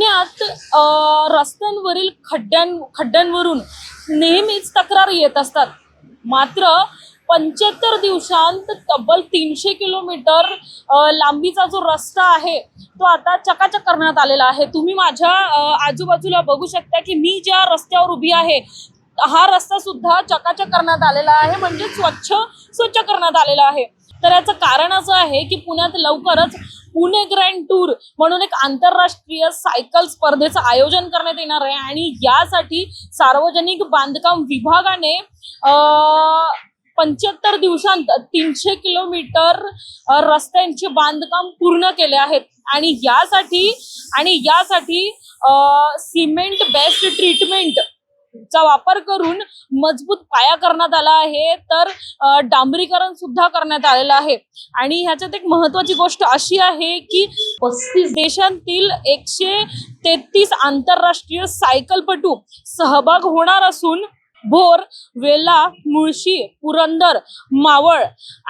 पुण्यात रस्त्यांवरील खड्ड्यांवरून नेहमीच तक्रार येत असतात. मात्र 75 दिवसांत तब्बल 300 किलोमीटर लांबीचा जो रस्ता आहे तो आता चकाचक करण्यात आलेला आहे. तुम्ही माझ्या आजूबाजूला बघू शकता की मी ज्या रस्त्यावर उभी आहे हा रस्ता सुद्धा चकाचक करण्यात आलेला आहे, म्हणजे स्वच्छ करण्यात आलेला आहे. तर याचं कारण असं आहे की पुण्यात लवकरच पुणे ग्रँड टूर म्हणून एक आंतरराष्ट्रीय सायकल स्पर्धेचं आयोजन करण्यात येणार आहे आणि यासाठी सार्वजनिक बांधकाम विभागाने 75 दिवसांत 300 किलोमीटर रस्त्यांचे बांधकाम पूर्ण केले आहेत आणि यासाठी सिमेंट बेस्ड ट्रीटमेंट चा वापर करून मजबूत पाया करण्यात आला आहे. तर डांबरीकरण सुद्धा करण्यात आलेलं आहे. आणि ह्याच्यात एक महत्वाची गोष्ट अशी आहे की 35 देशांतील 133 आंतरराष्ट्रीय सायकलपटू सहभाग होणार असून भोर, वेल्हा, मुळशी, पुरंदर, मावळ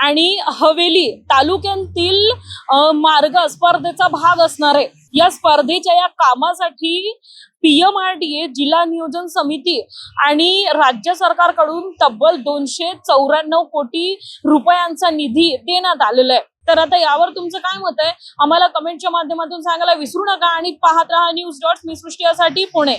आणि हवेली तालुक्यांतील मार्ग स्पर्धेचा भाग असणार आहे. या स्पर्धेच्या या कामासाठी PMRDA जिल्हा नियोजन समिती आणि राज्य सरकारकडून तब्बल 294 कोटी रुपयांचा निधी देण्यात आलेला आहे. तर आता यावर तुमचं काय मत आहे आम्हाला कमेंटच्या माध्यमातून सांगायला विसरू नका आणि पाहत रहा न्यूज डॉट्स. मी सृष्टी यासाठी पुणे.